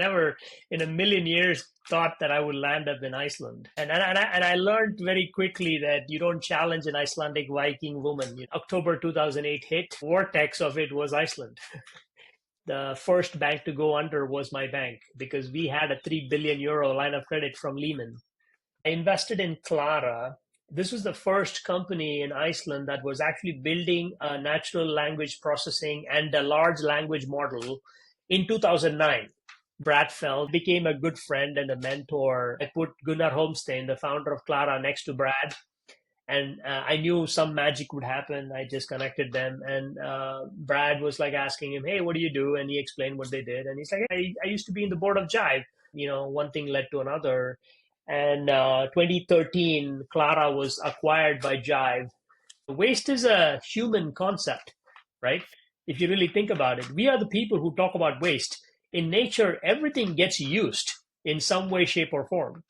never in a million years thought that I would land up in Iceland. And I learned very quickly that you don't challenge an Icelandic Viking woman. October 2008 hit. Vortex of it was Iceland. The first bank to go under was my bank because we had a 3 billion euro line of credit from Lehman. I invested in Clara. This was the first company in Iceland that was actually building a natural language processing and a large language model in 2009. Brad Feld became a good friend and a mentor. I put Gunnar Holmstein, the founder of Clara, next to Brad. And I knew some magic would happen. I just connected them. And Brad was like asking him, hey, what do you do? And he explained what they did. And he's like, I used to be in the board of Jive. One thing led to another. And 2013, Clara was acquired by Jive. Waste is a human concept, right? If you really think about it, we are the people who talk about waste. In nature, everything gets used in some way, shape, or form.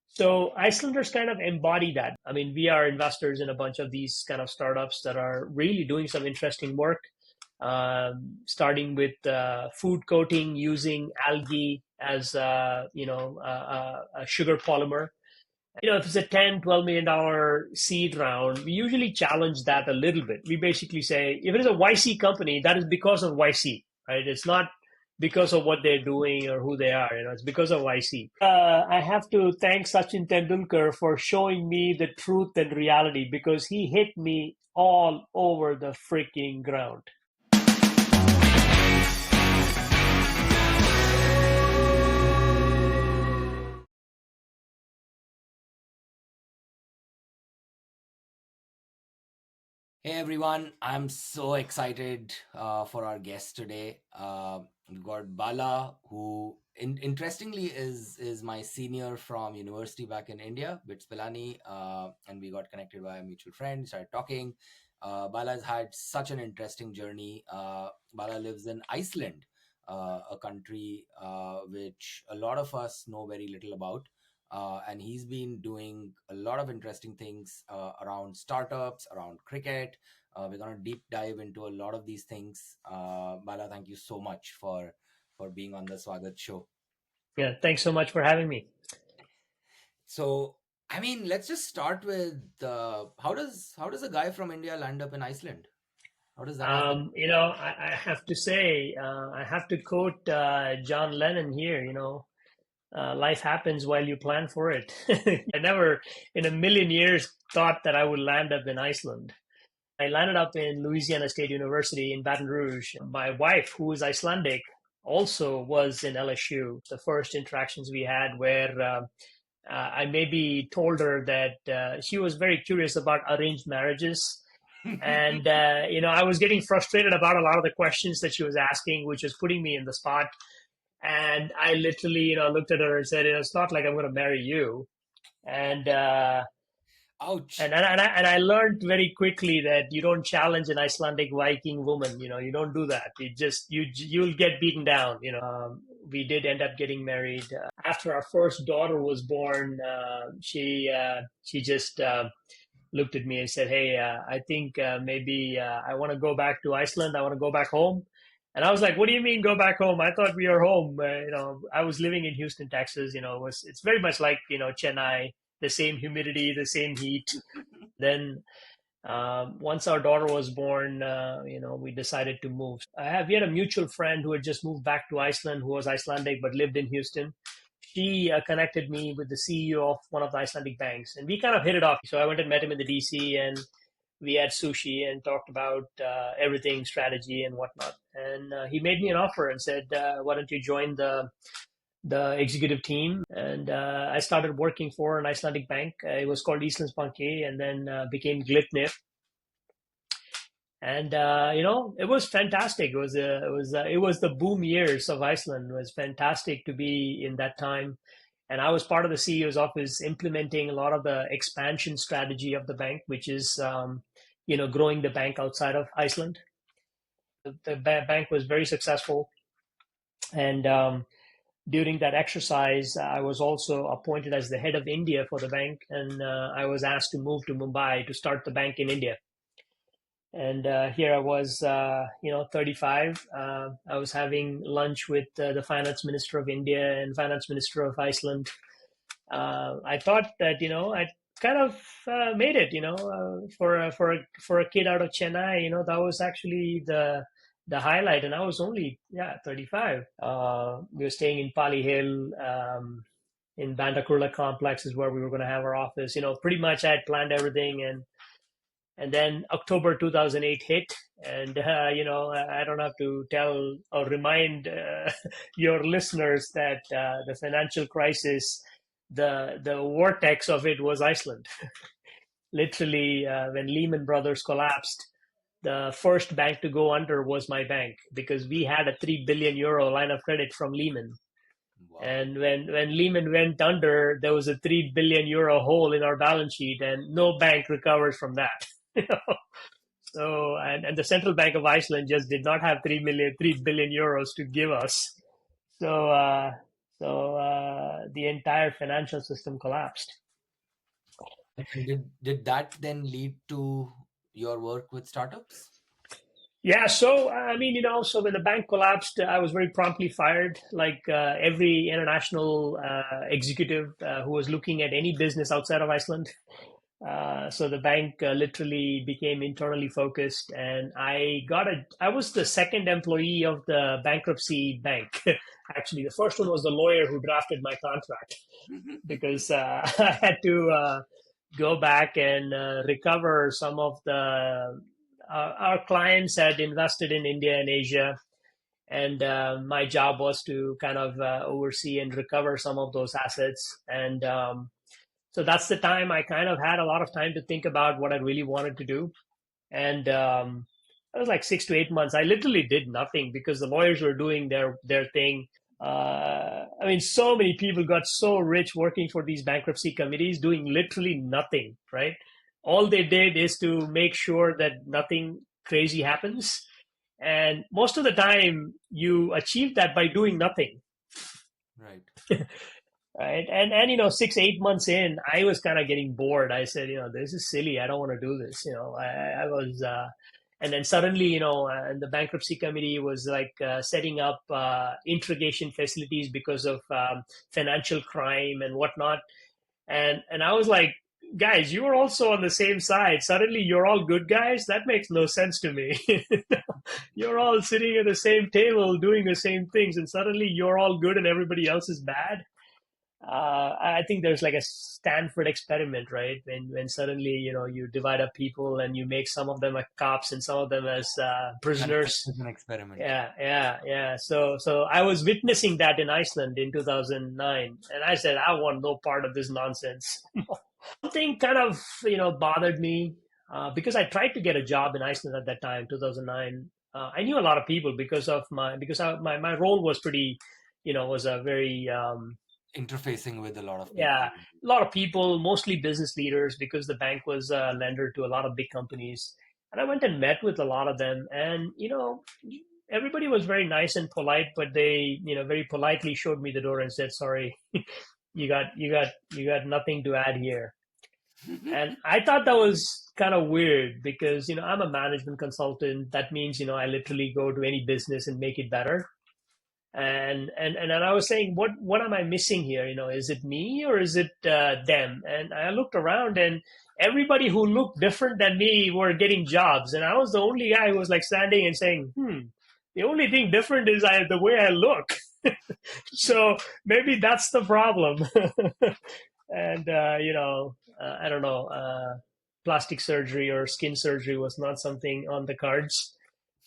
So Icelanders kind of embody that. I mean, we are investors in a bunch of these kind of startups that are really doing some interesting work, starting with food coating using algae as a sugar polymer. If it's a $10, $12 million seed round, we usually challenge that a little bit. We basically say, if it is a YC company, that is because of YC, right? It's not because of what they're doing or who they are. It's because of YC. I have to thank Sachin Tendulkar for showing me the truth and reality because he hit me all over the freaking ground. Hey everyone, I'm so excited for our guest today. We've got Bala, who interestingly is my senior from university back in India, BITS Pilani, and we got connected by a mutual friend, started talking. Bala has had such an interesting journey. Bala lives in Iceland, a country which a lot of us know very little about. And he's been doing a lot of interesting things around startups, around cricket. We're going to deep dive into a lot of these things. Bala, thank you so much for being on the Svagat show. Yeah, thanks so much for having me. So, I mean, let's just start with how does a guy from India land up in Iceland? How does that happen? I have to say, I have to quote John Lennon here, life happens while you plan for it. I never in a million years thought that I would land up in Iceland. I landed up in Louisiana State University in Baton Rouge. My wife, who is Icelandic, also was in LSU. The first interactions we had where I maybe told her that she was very curious about arranged marriages. And, I was getting frustrated about a lot of the questions that she was asking, which was putting me in the spot. And I literally, looked at her and said, it's not like I'm going to marry you. And ouch. And I learned very quickly that you don't challenge an Icelandic Viking woman. You don't do that. You'll get beaten down. We did end up getting married after our first daughter was born. She just looked at me and said, "Hey, I think maybe I want to go back to Iceland. I want to go back home." And I was like, "What do you mean go back home? I thought we were home." I was living in Houston, Texas. It's very much like Chennai, the same humidity, the same heat. Then once our daughter was born, we decided to move. We had a mutual friend who had just moved back to Iceland, who was Icelandic but lived in Houston. She connected me with the CEO of one of the Icelandic banks, and we kind of hit it off. So I went and met him in the DC, and we had sushi and talked about everything, strategy and whatnot. And he made me an offer and said, "Why don't you join the executive team?" And I started working for an Icelandic bank. It was called Íslandsbanki, and then became Glitnir. And it was fantastic. It was the boom years of Iceland. It was fantastic to be in that time. And I was part of the CEO's office implementing a lot of the expansion strategy of the bank, which is growing the bank outside of Iceland. The bank was very successful, and during that exercise, I was also appointed as the head of India for the bank, and I was asked to move to Mumbai to start the bank in India. And here I was, 35. I was having lunch with the finance minister of India and finance minister of Iceland. I thought that I kind of made it. For a kid out of Chennai, that was actually the highlight. And I was only 35. We were staying in Pali Hill. In Bandakurla complex is where we were going to have our office. Pretty much I had planned everything, and then October 2008 hit, and I don't have to tell or remind your listeners that the financial crisis, the vortex of it was Iceland. Literally, when Lehman Brothers collapsed, the first bank to go under was my bank because we had a 3 billion euro line of credit from Lehman. Wow. And when Lehman went under, there was a 3 billion euro hole in our balance sheet, and no bank recovered from that. So, and the Central Bank of Iceland just did not have 3 billion euros to give us. So, the entire financial system collapsed. And did that then lead to your work with startups? Yeah, so I mean, so when the bank collapsed, I was very promptly fired, like every international executive who was looking at any business outside of Iceland. So the bank literally became internally focused, and I was the second employee of the bankruptcy bank. Actually, the first one was the lawyer who drafted my contract because I had to go back and recover some of our clients had invested in India and Asia, and my job was to kind of oversee and recover some of those assets. And so that's the time I kind of had a lot of time to think about what I really wanted to do. And it was like 6 to 8 months. I literally did nothing because the lawyers were doing their thing. I mean, so many people got so rich working for these bankruptcy committees doing literally nothing, right? All they did is to make sure that nothing crazy happens. And most of the time, you achieve that by doing nothing. Right. Right. And 6, 8 months in, I was kind of getting bored. I said, this is silly. I don't want to do this. I was, and then suddenly, and the bankruptcy committee was like setting up interrogation facilities because of financial crime and whatnot. And I was like, guys, you are also on the same side. Suddenly you're all good guys. That makes no sense to me. You're all sitting at the same table doing the same things, and suddenly you're all good and everybody else is bad. I think there's like a Stanford experiment, right? When suddenly you divide up people and you make some of them as cops and some of them as prisoners. It's an experiment. Yeah. So I was witnessing that in Iceland in 2009, and I said I want no part of this nonsense. Something kind of bothered me because I tried to get a job in Iceland at that time, 2009. I knew a lot of people because my role was pretty, was a very interfacing with a lot of people. Yeah, a lot of people, mostly business leaders, because the bank was a lender to a lot of big companies. And I went and met with a lot of them, and everybody was very nice and polite, but they very politely showed me the door and said, "Sorry, you got nothing to add here." And I thought that was kind of weird because I'm a management consultant. That means I literally go to any business and make it better. And I was saying, what am I missing here? Is it me or is it them? And I looked around, and everybody who looked different than me were getting jobs, and I was the only guy who was like standing and saying, the only thing different is the way I look. So maybe that's the problem. And I don't know, plastic surgery or skin surgery was not something on the cards.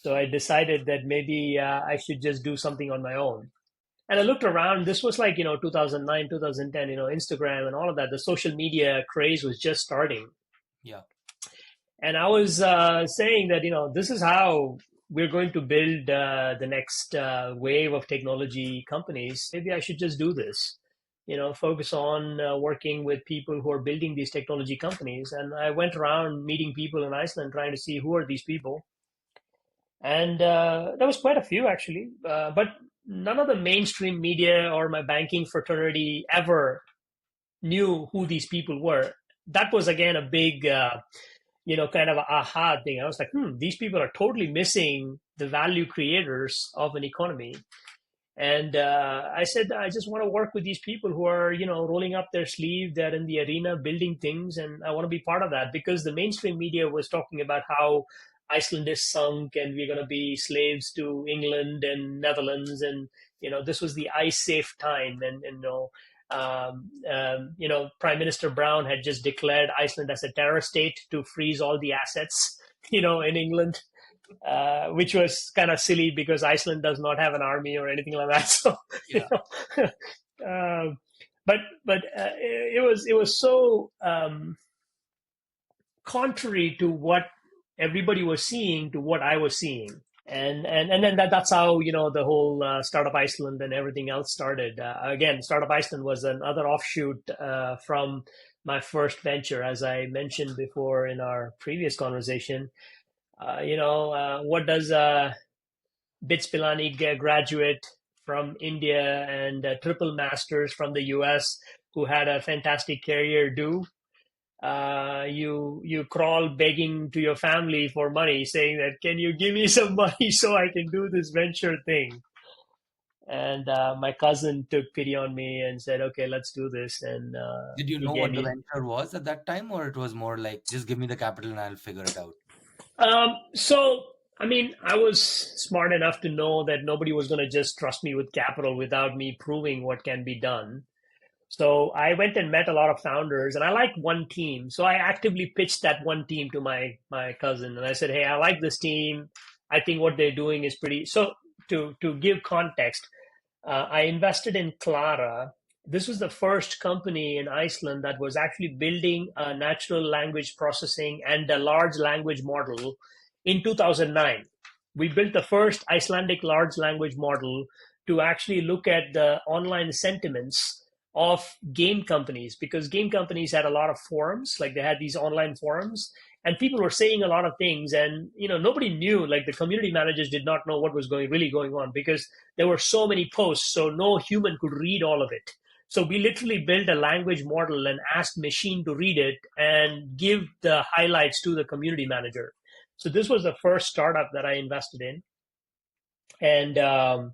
So I decided that maybe I should just do something on my own. And I looked around. This was like, 2009, 2010, Instagram and all of that. The social media craze was just starting. Yeah. And I was saying that, this is how we're going to build the next wave of technology companies. Maybe I should just do this, focus on working with people who are building these technology companies. And I went around meeting people in Iceland, trying to see who are these people. And there was quite a few, actually, but none of the mainstream media or my banking fraternity ever knew who these people were. That was, again, a big, kind of a aha thing. I was like, these people are totally missing the value creators of an economy. And I said, I just want to work with these people who are, rolling up their sleeve. They're in the arena building things, and I want to be part of that, because the mainstream media was talking about how Iceland is sunk and we're going to be slaves to England and Netherlands, and this was the ice safe time, and Prime Minister Brown had just declared Iceland as a terror state to freeze all the assets, in England, which was kind of silly because Iceland does not have an army or anything like that. So, Yeah. but it was so contrary to what everybody was seeing to what I was seeing. And then that's how the whole Startup Iceland and everything else started. Again, Startup Iceland was another offshoot from my first venture, as I mentioned before in our previous conversation. What does BITS Pilani graduate from India and triple masters from the US who had a fantastic career do? You crawl begging to your family for money, saying that, can you give me some money so I can do this venture thing? And my cousin took pity on me and said, okay, let's do this. And Did you he know gave what the me. venture was at that time, or it was more like just give me the capital and I'll figure it out? So, I mean, I was smart enough to know that nobody was going to just trust me with capital without me proving what can be done. So I went and met a lot of founders, and I liked one team. So I actively pitched that one team to my cousin, and I said, "Hey, I like this team. I think what they're doing is pretty." So to give context, I invested in Clara. This was the first company in Iceland that was actually building a natural language processing and a large language model in 2009. We built the first Icelandic large language model to actually look at the online sentiments of game companies, because game companies had a lot of forums, like they had these online forums, and people were saying a lot of things, and nobody knew, like the community managers did not know what was really going on, because there were so many posts, so no human could read all of it. So we literally built a language model and asked machine to read it and give the highlights to the community manager. So this was the first startup that I invested in. And I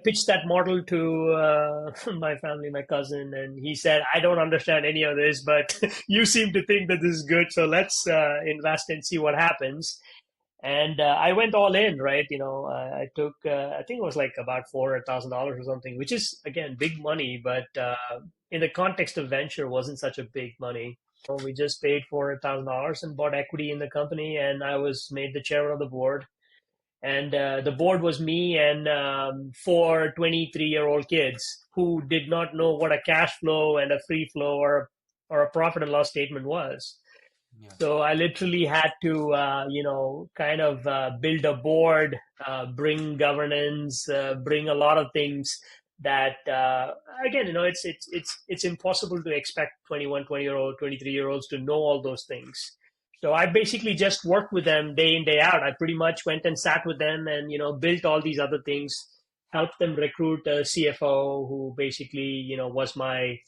pitched that model to my family, my cousin, and he said, I don't understand any of this, but you seem to think that this is good, so let's invest and see what happens. And I went all in, right? I took, I think it was like about $400,000 or something, which is, again, big money, but in the context of venture, wasn't such a big money. So we just paid $400,000 and bought equity in the company, and I was made the chairman of the board. And the board was me and four 23-year-old kids who did not know what a cash flow and a free flow or a profit and loss statement was. Yeah. So I literally had to, kind of build a board, bring governance, bring a lot of things that, again, it's impossible to expect 21, 20-year-old, 23-year-olds to know all those things. So I basically just worked with them day in, day out. I pretty much went and sat with them and, built all these other things, helped them recruit a CFO who basically, was my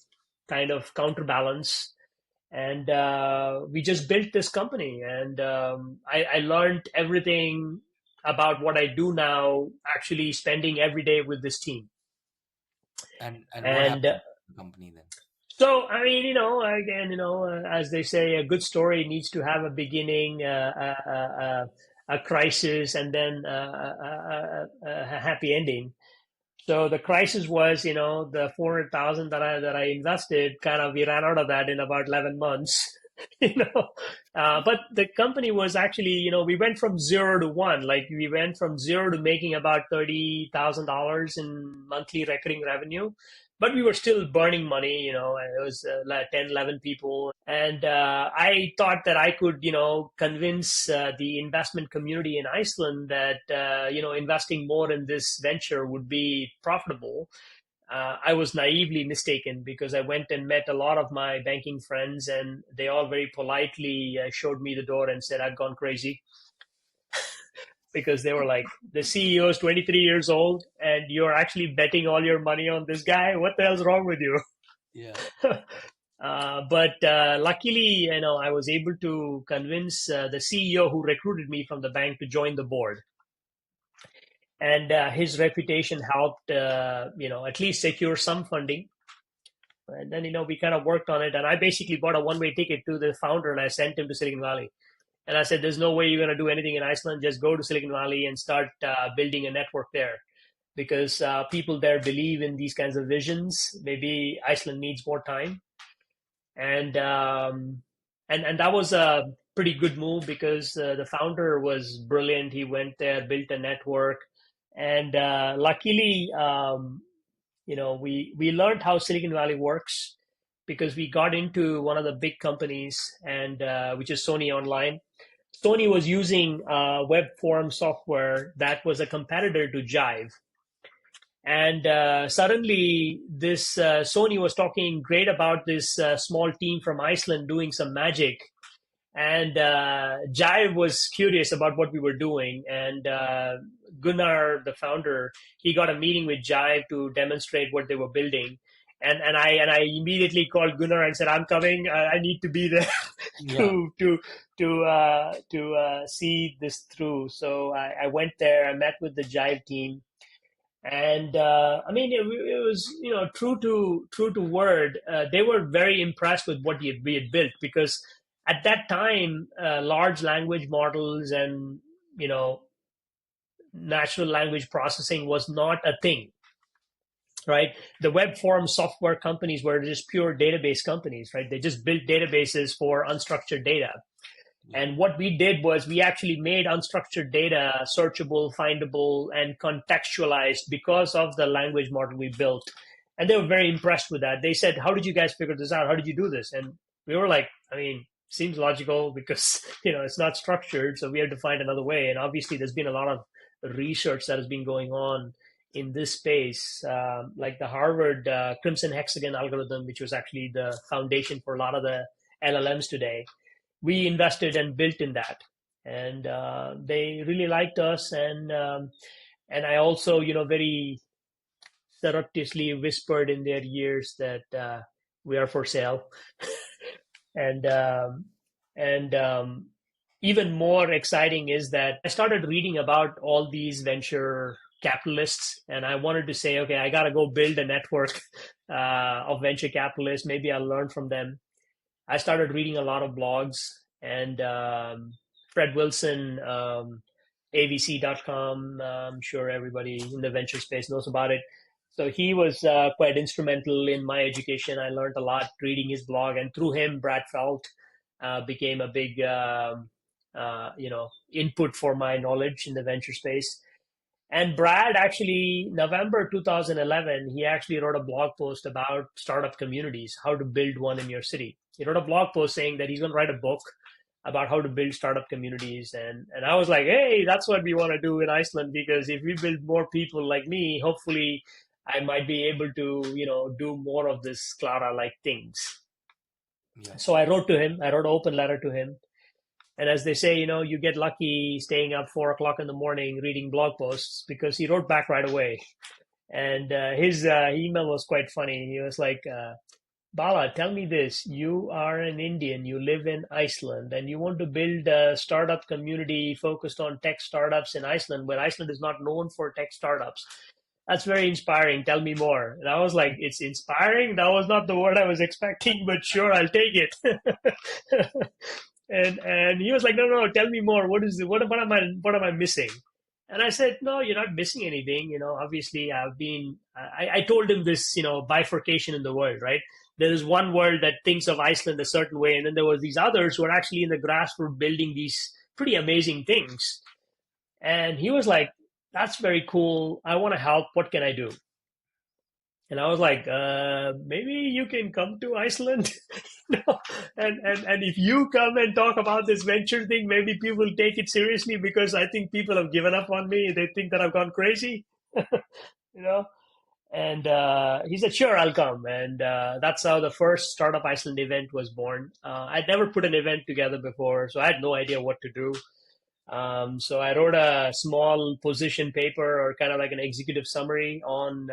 kind of counterbalance. And we just built this company. And I learned everything about what I do now, actually spending every day with this team. And what And happened to the company then? so, I mean, again, as they say, a good story needs to have a beginning, a crisis, and then a happy ending. So the crisis was, the 400,000 that I invested, kind of, we ran out of that in about 11 months. But the company was actually, we went from 0 to 1. Like we went from 0 to making about $30,000 in monthly recurring revenue, but we were still burning money. It was like 10, 11 people. And I thought that I could, convince the investment community in Iceland that, investing more in this venture would be profitable. I was naively mistaken, because I went and met a lot of my banking friends, and they all very politely showed me the door and said I'd gone crazy, because they were like, the CEO is 23 years old and you're actually betting all your money on this guy. What the hell's wrong with you? Yeah. But luckily, I was able to convince the CEO who recruited me from the bank to join the board. And his reputation helped, at least secure some funding. And then, we kind of worked on it. And I basically bought a one-way ticket to the founder and I sent him to Silicon Valley. And I said, there's no way you're going to do anything in Iceland. Just go to Silicon Valley and start building a network there, because people there believe in these kinds of visions. Maybe Iceland needs more time. And that was a pretty good move, because the founder was brilliant. He went there, built a network, and luckily, we learned how Silicon Valley works, because we got into one of the big companies, and which is Sony Online. Sony was using web form software that was a competitor to Jive. And suddenly, this Sony was talking great about this small team from Iceland doing some magic. And Jive was curious about what we were doing. And Gunnar, the founder, he got a meeting with Jive to demonstrate what they were building. And I immediately called Gunnar and said, "I'm coming. I need to be there to see this through." So I went there. I met with the Jive team. And I mean, it was, true to word. They were very impressed with what we had built, because at that time, large language models and natural language processing was not a thing, right? The web form software companies were just pure database companies, right? They just built databases for unstructured data. And what we did was we actually made unstructured data searchable, findable, and contextualized because of the language model we built. And they were very impressed with that. They said, "How did you guys figure this out? How did you do this?" And we were like, I mean, seems logical, because it's not structured, so we had to find another way. And obviously, there's been a lot of research that has been going on in this space, like the Harvard Crimson Hexagon algorithm, which was actually the foundation for a lot of the LLMs today. We invested and built in that, and they really liked us. And I also, very surreptitiously whispered in their ears that we are for sale. and even more exciting is that I started reading about all these venture capitalists, and I wanted to say, okay, I got to go build a network of venture capitalists. Maybe I'll learn from them. I started reading a lot of blogs, and Fred Wilson, avc.com, I'm sure everybody in the venture space knows about it. So he was quite instrumental in my education. I learned a lot reading his blog, and through him, Brad Feld became a big, input for my knowledge in the venture space. And Brad actually, November 2011, he actually wrote a blog post about startup communities, how to build one in your city. He wrote a blog post saying that he's going to write a book about how to build startup communities. And I was like, hey, that's what we want to do in Iceland, because if we build more people like me, hopefully I might be able to, do more of this Clara-like things. Yeah. So I wrote to him. I wrote an open letter to him. And as they say, you get lucky staying up 4 o'clock in the morning reading blog posts, because he wrote back right away. And his email was quite funny. He was like, Bala, tell me this. You are an Indian. You live in Iceland, and you want to build a startup community focused on tech startups in Iceland, where Iceland is not known for tech startups. That's very inspiring. Tell me more. And I was like, it's inspiring? That was not the word I was expecting, but sure, I'll take it. And he was like, no, tell me more. What am I missing? And I said, no, you're not missing anything. Obviously I told him this, bifurcation in the world, right? There is one world that thinks of Iceland a certain way, and then there was these others who are actually in the grassroots building these pretty amazing things. And he was like, that's very cool. I want to help. What can I do? And I was like, maybe you can come to Iceland. And if you come and talk about this venture thing, maybe people will take it seriously, because I think people have given up on me. They think that I've gone crazy, And he said, sure, I'll come. And that's how the first Startup Iceland event was born. I'd never put an event together before, so I had no idea what to do. So I wrote a small position paper, or kind of like an executive summary on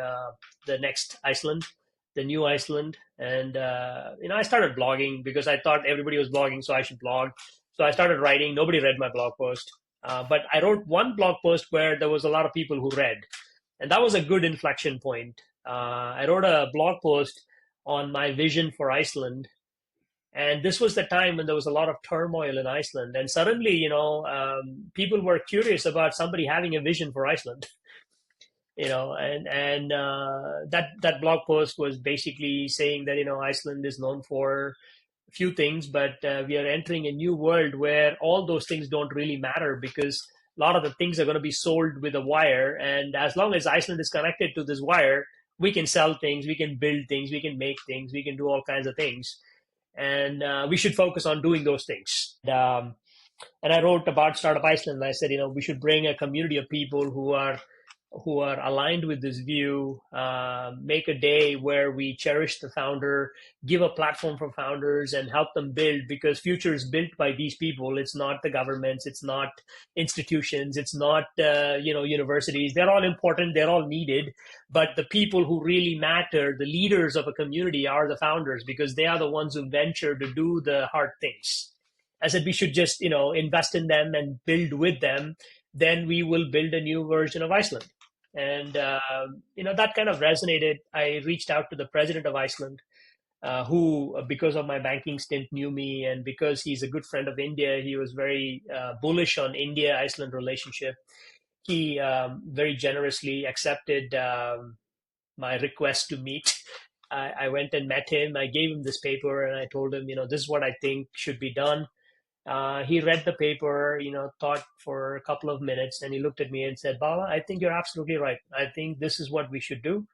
the next Iceland. the new Iceland. And, I started blogging because I thought everybody was blogging, so I should blog. So I started writing. Nobody read my blog post. But I wrote one blog post where there was a lot of people who read. And that was a good inflection point. I wrote a blog post on my vision for Iceland. And this was the time when there was a lot of turmoil in Iceland. And suddenly, people were curious about somebody having a vision for Iceland. That blog post was basically saying that Iceland is known for a few things, but we are entering a new world where all those things don't really matter because a lot of the things are going to be sold with a wire, and as long as Iceland is connected to this wire, we can sell things, we can build things, we can make things, we can do all kinds of things, and we should focus on doing those things. And I wrote about Startup Iceland. I said, we should bring a community of people who are aligned with this view, make a day where we cherish the founder, give a platform for founders and help them build, because future is built by these people. It's not the governments, it's not institutions, it's not universities. They're all important, they're all needed, but the people who really matter, the leaders of a community, are the founders, because they are the ones who venture to do the hard things. I said we should just invest in them and build with them. Then we will build a new version of Iceland. And that kind of resonated. I reached out to the president of Iceland, who, because of my banking stint, knew me, and because he's a good friend of India, he was very bullish on India-Iceland relationship. He very generously accepted my request to meet. I went and met him. I gave him this paper, and I told him, this is what I think should be done. He read the paper, thought for a couple of minutes, and he looked at me and said, Bala, I think you're absolutely right. I think this is what we should do.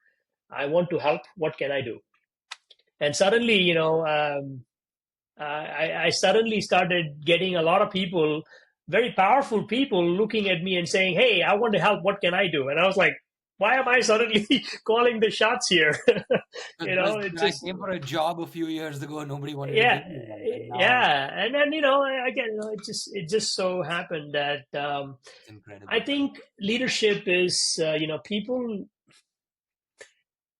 I want to help. What can I do? And suddenly, I suddenly started getting a lot of people, very powerful people, looking at me and saying, hey, I want to help. What can I do? And I was like, why am I suddenly calling the shots here? It just came for a job a few years ago. Nobody wanted to give me that. Yeah. And then, again, it just so happened that it's incredible. I think leadership is,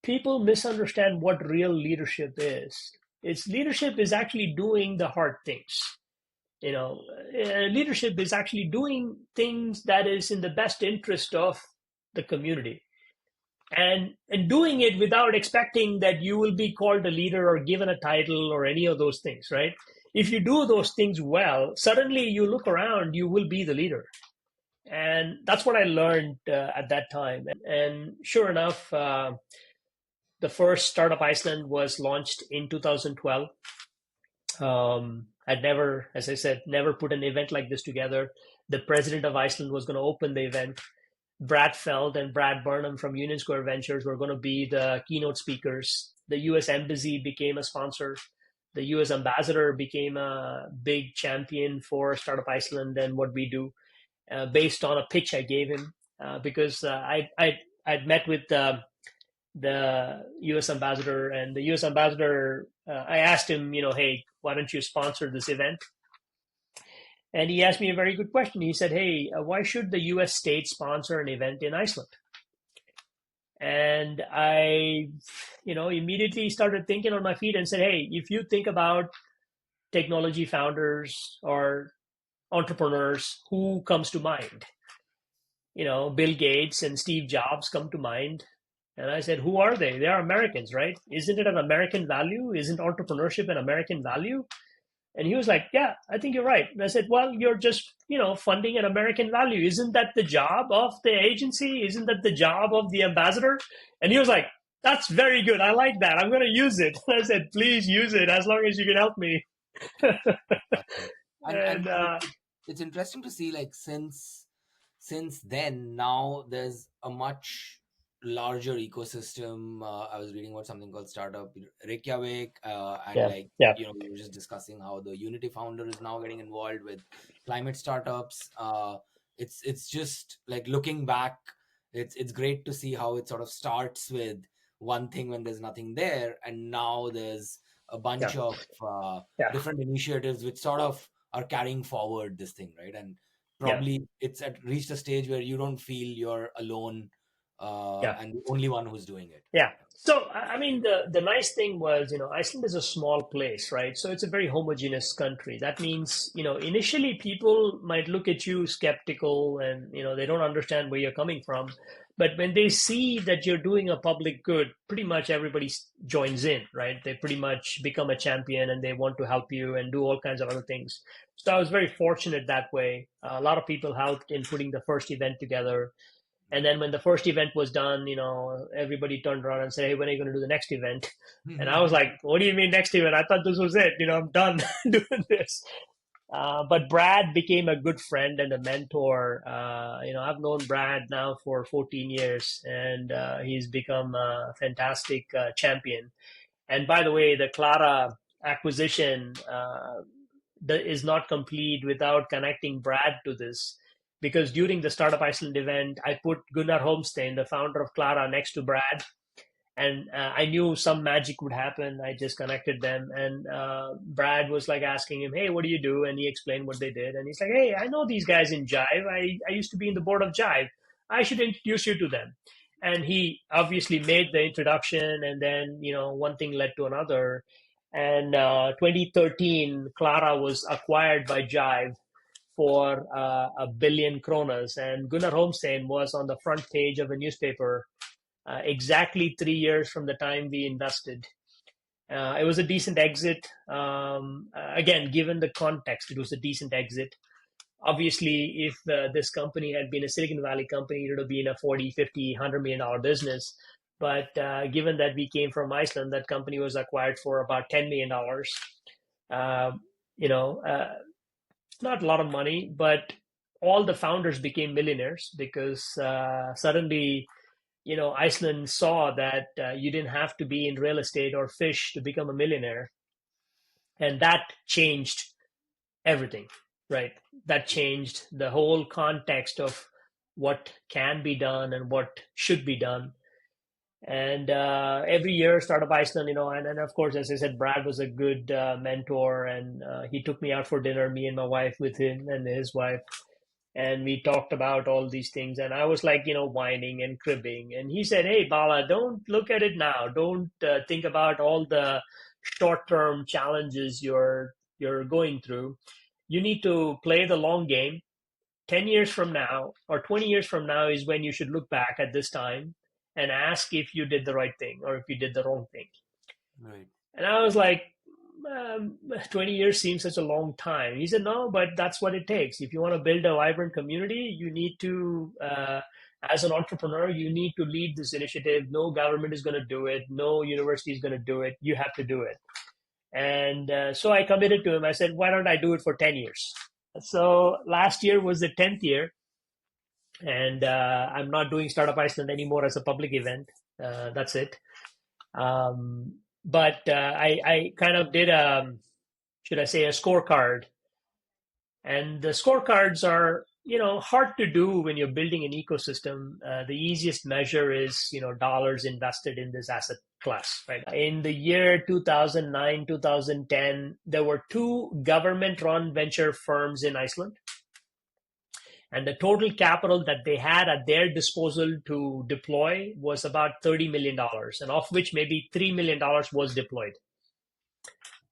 people misunderstand what real leadership is. Leadership is actually doing the hard things. Leadership is actually doing things that is in the best interest of the community. And doing it without expecting that you will be called a leader or given a title or any of those things, right? If you do those things well, suddenly you look around, you will be the leader. And that's what I learned at that time. And sure enough, the first Startup Iceland was launched in 2012. I'd never, as I said, never put an event like this together. The president of Iceland was going to open the event. Brad Feld and Brad Burnham from Union Square Ventures were going to be the keynote speakers. The U.S. Embassy became a sponsor. The U.S. ambassador became a big champion for Startup Iceland and what we do, based on a pitch I gave him, because I'd met with the U.S. ambassador, and the U.S. ambassador, I asked him, hey, why don't you sponsor this event? And he asked me a very good question. He said, hey, why should the U.S. state sponsor an event in Iceland? And I, immediately started thinking on my feet and said, hey, if you think about technology founders or entrepreneurs, who comes to mind? Bill Gates and Steve Jobs come to mind. And I said, who are they? They are Americans, right? Isn't it an American value? Isn't entrepreneurship an American value? And he was like, yeah, I think you're right. And I said, well, you're just, funding an American value. Isn't that the job of the agency? Isn't that the job of the ambassador? And he was like, that's very good. I like that. I'm going to use it. And I said, please use it as long as you can help me. and it's interesting to see, like, since then, now there's a much larger ecosystem. I was reading about something called Startup Reykjavik, and we were just discussing how the Unity founder is now getting involved with climate startups. It's just like, looking back, it's great to see how it sort of starts with one thing when there's nothing there, and now there's a bunch of different initiatives which sort of are carrying forward this thing, right? And probably it's reached a stage where you don't feel you're alone Yeah. and the only one who's doing it. Yeah. So, I mean, the nice thing was, Iceland is a small place, right? So it's a very homogeneous country. That means, initially people might look at you skeptical and, they don't understand where you're coming from. But when they see that you're doing a public good, pretty much everybody joins in, right? They pretty much become a champion and they want to help you and do all kinds of other things. So I was very fortunate that way. A lot of people helped in putting the first event together. And then when the first event was done, everybody turned around and said, "Hey, when are you going to do the next event?" And I was like, "What do you mean next event? I thought this was it. I'm done doing this." But Brad became a good friend and a mentor. I've known Brad now for 14 years, and he's become a fantastic champion. And by the way, the Clara acquisition is not complete without connecting Brad to this. Because during the Startup Iceland event, I put Gunnar Holmstein, the founder of Clara, next to Brad. And I knew some magic would happen. I just connected them. And Brad was like asking him, "Hey, what do you do?" And he explained what they did. And he's like, "Hey, I know these guys in Jive. I used to be in the board of Jive. I should introduce you to them." And he obviously made the introduction. And then, one thing led to another. And 2013, Clara was acquired by Jive for 1 billion kronas. And Gunnar Holmstein was on the front page of a newspaper exactly 3 years from the time we invested. It was a decent exit. Again, given the context, it was a decent exit. Obviously, if this company had been a Silicon Valley company, it would have been a 40, 50, $100 million business. But given that we came from Iceland, that company was acquired for about $10 million. You know, uh, not a lot of money, but all the founders became millionaires because suddenly, Iceland saw that you didn't have to be in real estate or fish to become a millionaire. And that changed everything, right? That changed the whole context of what can be done and what should be done. And every year, Startup Iceland, and of course, as I said, Brad was a good mentor, and he took me out for dinner, me and my wife with him and his wife, and we talked about all these things. And I was like, whining and cribbing, and he said, "Hey, Bala, don't look at it now. Don't think about all the short-term challenges you're going through. You need to play the long game. 10 years from now or 20 years from now is when you should look back at this time and ask if you did the right thing or if you did the wrong thing." Right. And I was like, 20 years seems such a long time. He said, "No, but that's what it takes. If you want to build a vibrant community, you need to, as an entrepreneur, you need to lead this initiative. No government is going to do it. No university is going to do it. You have to do it." And so I committed to him. I said, "Why don't I do it for 10 years?" So last year was the 10th year. And I'm not doing Startup Iceland anymore as a public event. That's it. But I kind of did should I say, a scorecard. And the scorecards are, hard to do when you're building an ecosystem. The easiest measure is, dollars invested in this asset class, right? In the year 2009, 2010, there were two government-run venture firms in Iceland. And the total capital that they had at their disposal to deploy was about $30 million, and of which maybe $3 million was deployed,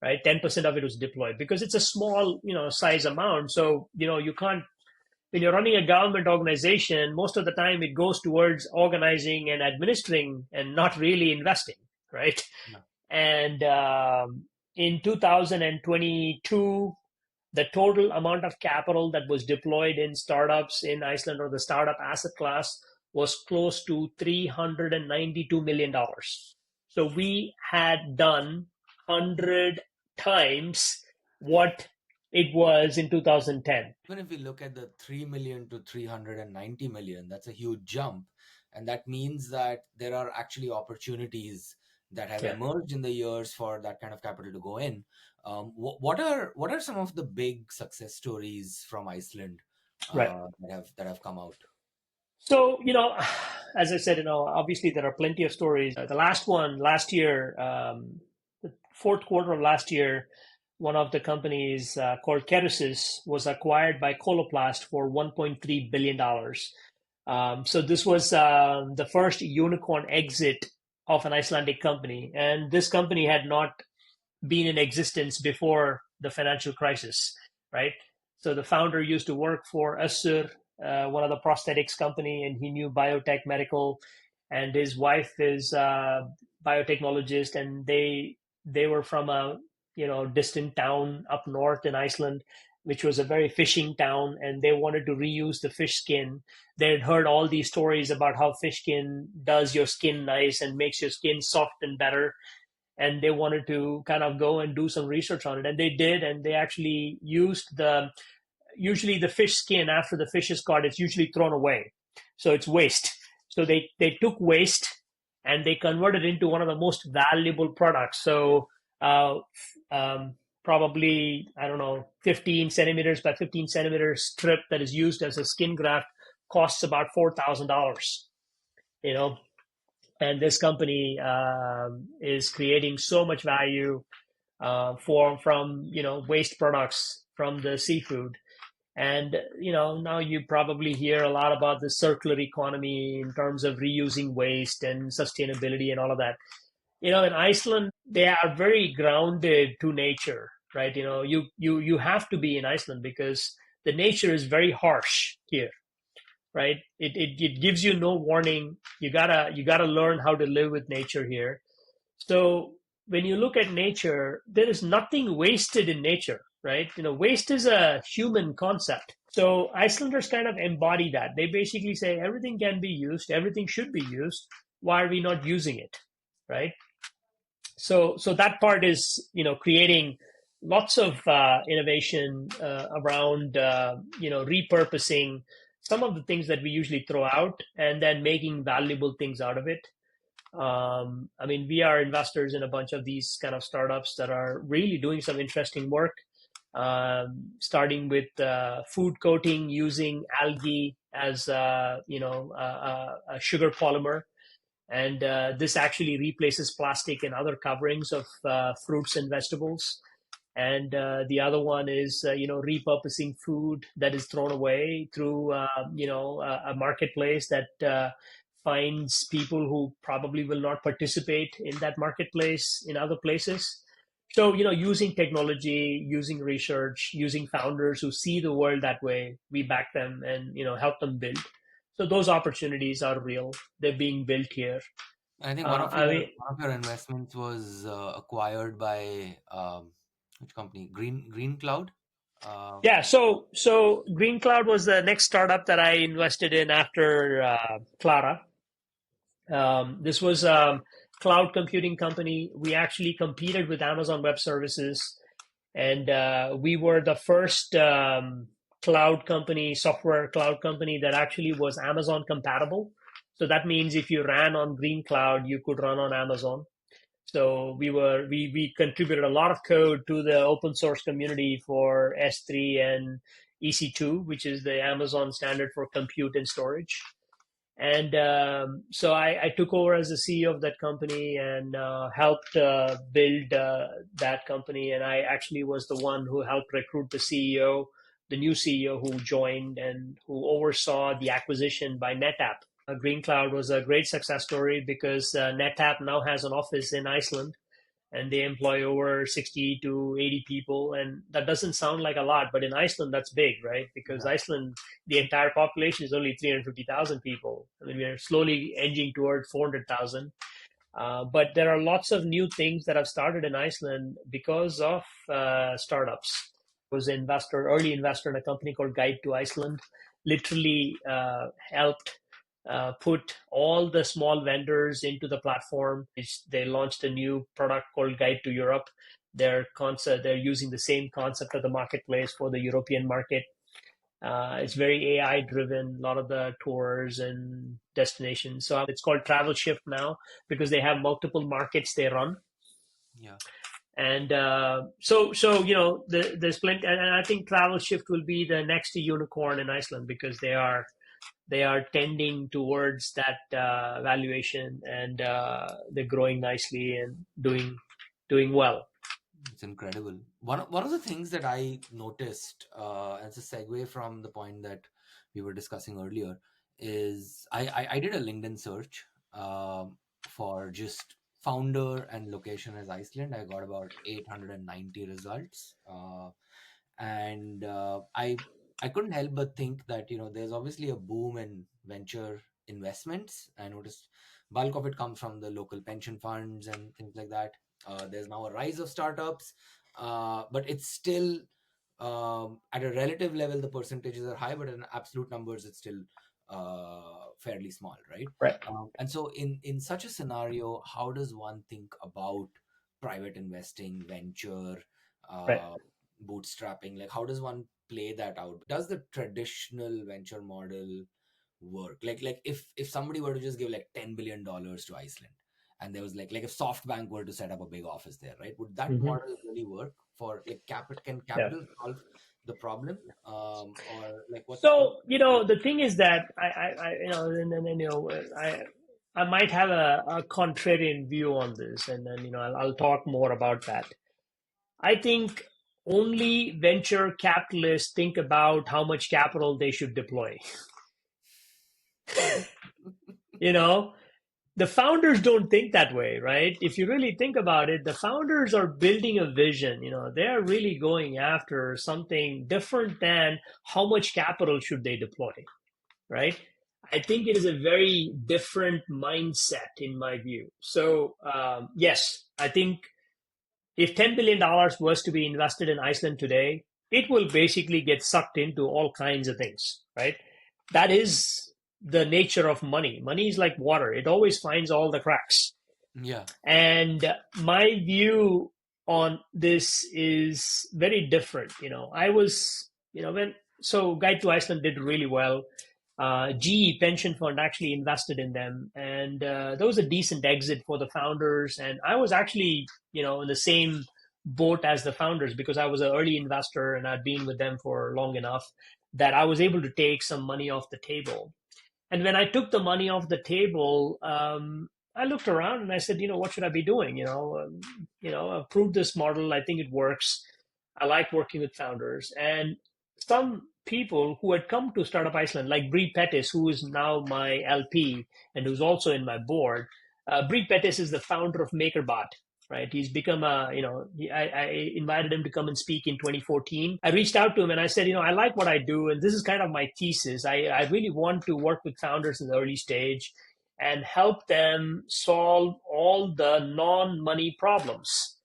right? 10% of it was deployed because it's a small, size amount. So, you can't, when you're running a government organization, most of the time it goes towards organizing and administering and not really investing, right? Yeah. And in 2022, the total amount of capital that was deployed in startups in Iceland, or the startup asset class, was close to $392 million. So we had done 100 times what it was in 2010. Even if we look at the 3 million to 390 million, that's a huge jump. And that means that there are actually opportunities that have emerged in the years for that kind of capital to go in. What are some of the big success stories from Iceland Right. that have come out? So, as I said, obviously there are plenty of stories. The last one, last year, the fourth quarter of last year, one of the companies called Kerecis was acquired by Coloplast for $1.3 billion. So this was the first unicorn exit of an Icelandic company, and this company had not been in existence before the financial crisis, right? So the founder used to work for Össur, one of the prosthetics company, and he knew biotech medical, and his wife is a biotechnologist, and they were from a distant town up north in Iceland, which was a very fishing town, and they wanted to reuse the fish skin. They had heard all these stories about how fish skin does your skin nice and makes your skin soft and better, and they wanted to kind of go and do some research on it, and they did, and they actually used the usually the fish skin after the fish is caught, it's usually thrown away, so it's waste. So they took waste and they converted it into one of the most valuable products. So uh, probably, I don't know, 15 centimeters by 15 centimeters strip that is used as a skin graft costs about $4,000, you know. And this company is creating so much value from waste products from the seafood. And now you probably hear a lot about the circular economy in terms of reusing waste and sustainability and all of that. In Iceland, they are very grounded to nature, right? You have to be in Iceland because the nature is very harsh here, right? It gives you no warning. You gotta learn how to live with nature here. So when you look at nature, there is nothing wasted in nature, right? Waste is a human concept. So Icelanders kind of embody that. They basically say everything can be used, everything should be used. Why are we not using it, right? So that part is creating lots of innovation around repurposing some of the things that we usually throw out and then making valuable things out of it. I mean, we are investors in a bunch of these kind of startups that are really doing some interesting work, starting with food coating using algae as a sugar polymer. And this actually replaces plastic and other coverings of fruits and vegetables. And the other one is, repurposing food that is thrown away through, a marketplace that finds people who probably will not participate in that marketplace in other places. So, using technology, using research, using founders who see the world that way, we back them and, help them build. So those opportunities are real. They're being built here. I think I mean, one of your investments was acquired by which company? Green Cloud. Uh, yeah. So Green Cloud was the next startup that I invested in after Clara. This was a cloud computing company. We actually competed with Amazon Web Services, and we were the first software cloud company that actually was Amazon compatible. So that means if you ran on Green Cloud, you could run on Amazon. So we contributed a lot of code to the open source community for S3 and EC2, which is the Amazon standard for compute and storage. And so I took over as the CEO of that company and helped build that company. And I actually was the one who helped recruit the new CEO who joined and who oversaw the acquisition by Netapp. Green Cloud was a great success story because Netapp now has an office in Iceland, and they employ over 60 to 80 people. And that doesn't sound like a lot, but in Iceland, that's big, right? Because yeah. Iceland, the entire population is only 350,000 people. I mean, we're slowly edging toward 400,000. But there are lots of new things that have started in Iceland because of startups. I was an early investor in a company called Guide to Iceland, literally helped put all the small vendors into the platform. They launched a new product called Guide to Europe. They're using the same concept of the marketplace for the European market. It's very AI driven, a lot of the tours and destinations. So it's called Travel Shift now because they have multiple markets they run. Yeah. And there's plenty, and I think Travel Shift will be the next unicorn in Iceland because they are tending towards that valuation, and they're growing nicely and doing well. It's incredible. One of the things that I noticed as a segue from the point that we were discussing earlier is I did a LinkedIn search for just founder and location as Iceland. I got about 890 results, and I couldn't help but think that there's obviously a boom in venture investments. I noticed bulk of it comes from the local pension funds and things like that. There's now a rise of startups, but it's still at a relative level the percentages are high, but in absolute numbers it's still fairly small, right? Right. And so in such a scenario, how does one think about private investing, venture, Right. uh, bootstrapping? Like, how does one play that out? Does the traditional venture model work? Like if somebody were to just give like $10 billion to Iceland, and there was like if SoftBank were to set up a big office there, right? Would that Mm-hmm. model really work for like capital? Can Yeah. capital solve the problem? Or like what? So, the thing is that I might have a contrarian view on this, and then, I'll talk more about that. I think only venture capitalists think about how much capital they should deploy. You know, the founders don't think that way, right? If you really think about it, the founders are building a vision. They're really going after something different than how much capital should they deploy, right? I think it is a very different mindset in my view. So, yes, I think if $10 billion was to be invested in Iceland today, it will basically get sucked into all kinds of things, right? That is the nature of money. Money is like water, it always finds all the cracks. Yeah. And my view on this is very different. I was, Guide to Iceland did really well. GE pension fund actually invested in them, and there was a decent exit for the founders. And I was actually, in the same boat as the founders because I was an early investor and I'd been with them for long enough that I was able to take some money off the table. And when I took the money off the table, I looked around and I said, what should I be doing? I've proved this model. I think it works. I like working with founders. And some people who had come to Startup Iceland, like Bree Pettis, who is now my LP and who's also in my board. Bree Pettis is the founder of MakerBot, right? He's become I invited him to come and speak in 2014. I reached out to him and I said, I like what I do, and this is kind of my thesis. I really want to work with founders in the early stage and help them solve all the non-money problems,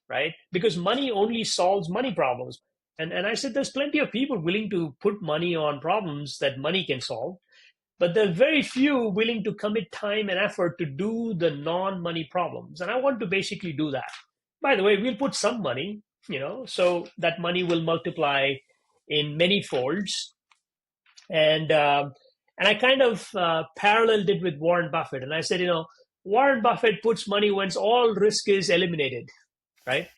right? Because money only solves money problems. And I said, there's plenty of people willing to put money on problems that money can solve, but there are very few willing to commit time and effort to do the non-money problems. And I want to basically do that. By the way, we'll put some money, so that money will multiply in many folds. And I kind of paralleled it with Warren Buffett. And I said, Warren Buffett puts money once all risk is eliminated, right?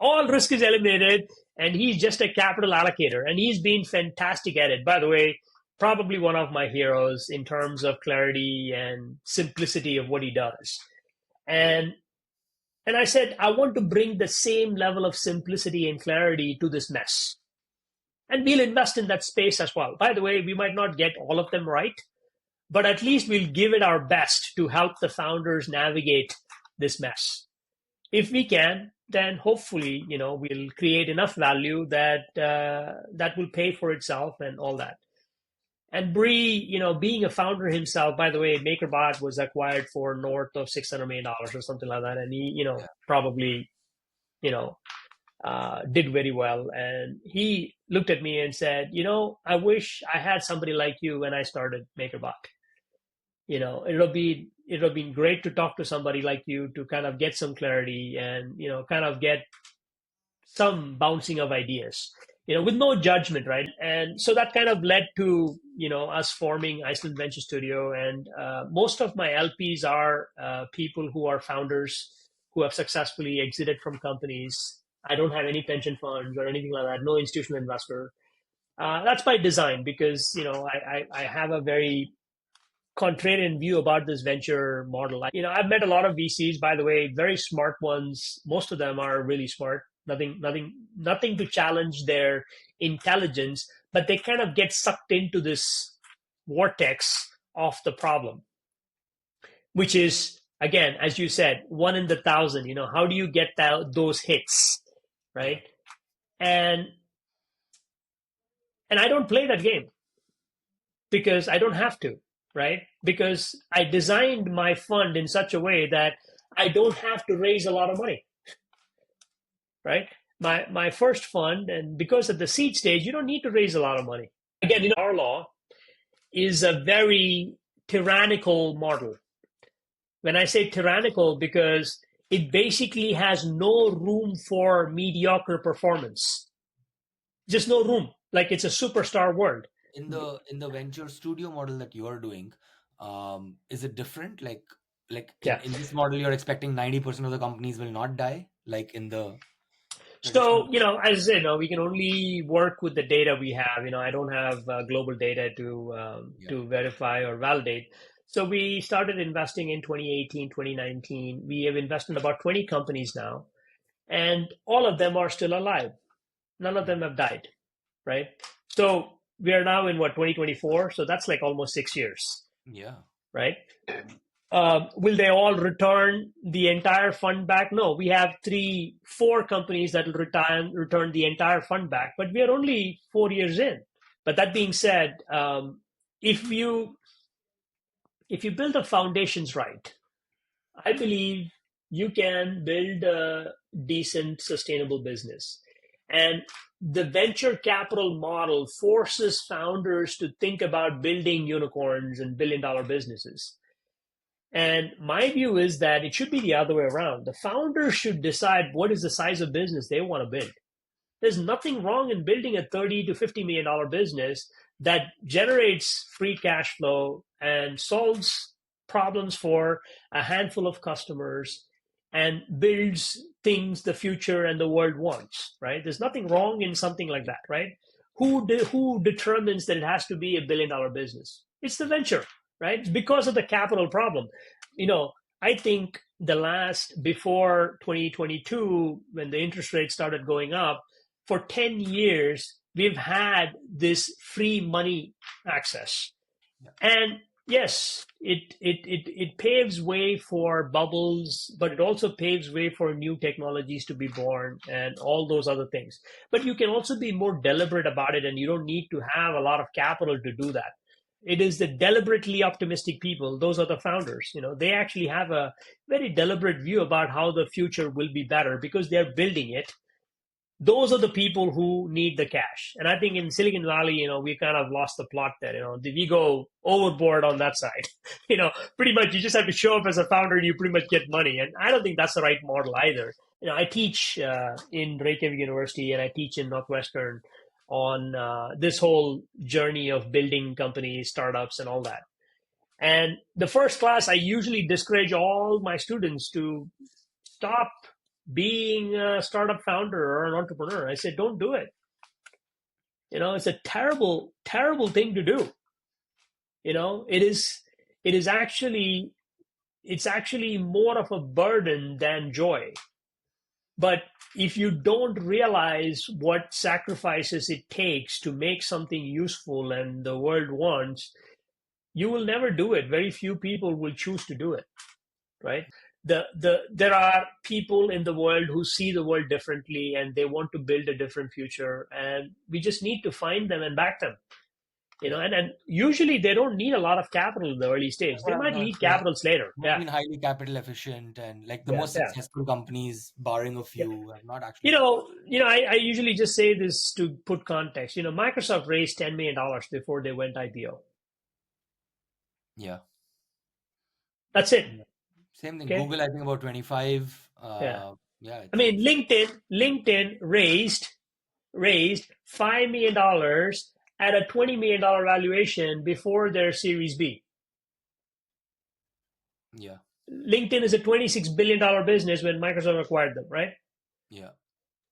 All risk is eliminated, and he's just a capital allocator, and he's been fantastic at it. By the way, probably one of my heroes in terms of clarity and simplicity of what he does. And I said, I want to bring the same level of simplicity and clarity to this mess. And we'll invest in that space as well. By the way, we might not get all of them right, but at least we'll give it our best to help the founders navigate this mess. If we can, then hopefully, we'll create enough value that that will pay for itself and all that. And Bree, being a founder himself, by the way, MakerBot was acquired for north of $600 million or something like that. And he, probably, you know, did very well. And he looked at me and said, I wish I had somebody like you when I started MakerBot. It'll be great to talk to somebody like you to kind of get some clarity and, kind of get some bouncing of ideas, with no judgment, right? And so that kind of led to, us forming Iceland Venture Studio. And most of my LPs are people who are founders who have successfully exited from companies. I don't have any pension funds or anything like that, no institutional investor. That's by design because, I have a very contrarian view about this venture model. I've met a lot of VCs, by the way, very smart ones. Most of them are really smart. Nothing to challenge their intelligence, but they kind of get sucked into this vortex of the problem, which is, again, as you said, 1 in 1,000. How do you get those hits, Yeah. right? And I don't play that game because I don't have to, right? Because I designed my fund in such a way that I don't have to raise a lot of money, right? My first fund, and because at the seed stage, you don't need to raise a lot of money. Again, our law is a very tyrannical model. When I say tyrannical, because it basically has no room for mediocre performance. Just no room. Like it's a superstar world. In the venture studio model that you're doing, is it different? Like Yeah. in this model, you're expecting 90% of the companies will not die, like in the traditional. So, as I said, we can only work with the data we have. I don't have global data Yeah. to verify or validate. So we started investing in 2018, 2019. We have invested in about 20 companies now, and all of them are still alive. None of them have died, right? So we are now in what, 2024? So that's like almost 6 years, Yeah. right? Will they all return the entire fund back? No, we have 4 companies that will return the entire fund back, but we are only 4 years in. But that being said, if you build the foundations right, I believe you can build a decent, sustainable business. And the venture capital model forces founders to think about building unicorns and billion-dollar businesses. And my view is that it should be the other way around. The founders should decide what is the size of business they want to build. There's nothing wrong in building a $30 to $50 million business that generates free cash flow and solves problems for a handful of customers and builds things the future and the world wants, right? There's nothing wrong in something like that, right? Who determines that it has to be $1 billion business? It's the venture, right? It's because of the capital problem. I think before 2022, when the interest rates started going up, for 10 years, we've had this free money access. Yeah. And yes, it paves way for bubbles, but it also paves way for new technologies to be born and all those other things. But you can also be more deliberate about it, and you don't need to have a lot of capital to do that. It is the deliberately optimistic people, those are the founders. They actually have a very deliberate view about how the future will be better because they're building it. Those are the people who need the cash. And I think in Silicon Valley, we kind of lost the plot there. We go overboard on that side. Pretty much you just have to show up as a founder and you pretty much get money. And I don't think that's the right model either. I teach in Reykjavik University and I teach in Northwestern on this whole journey of building companies, startups, and all that. And the first class, I usually discourage all my students to stop being a startup founder or an entrepreneur. I said, don't do it. It's a terrible, terrible thing to do. It is actually, it's actually more of a burden than joy. But if you don't realize what sacrifices it takes to make something useful and the world wants, you will never do it. Very few people will choose to do it, right? There are people in the world who see the world differently and they want to build a different future, and we just need to find them and back them. And usually they don't need a lot of capital in the early stage. They might need They have capitals later. Yeah. been highly capital efficient, and like the Yeah. most Yeah. successful companies, barring a Yeah. few, have not actually done. I usually just say this to put context. Microsoft raised $10 million before they went IPO. Yeah. That's it. Yeah. Same thing. Okay. Google, I think about 25. Yeah. Yeah. I mean, LinkedIn raised $5 million at a $20 million valuation before their Series B. Yeah. LinkedIn is a $26 billion business when Microsoft acquired them, right? Yeah.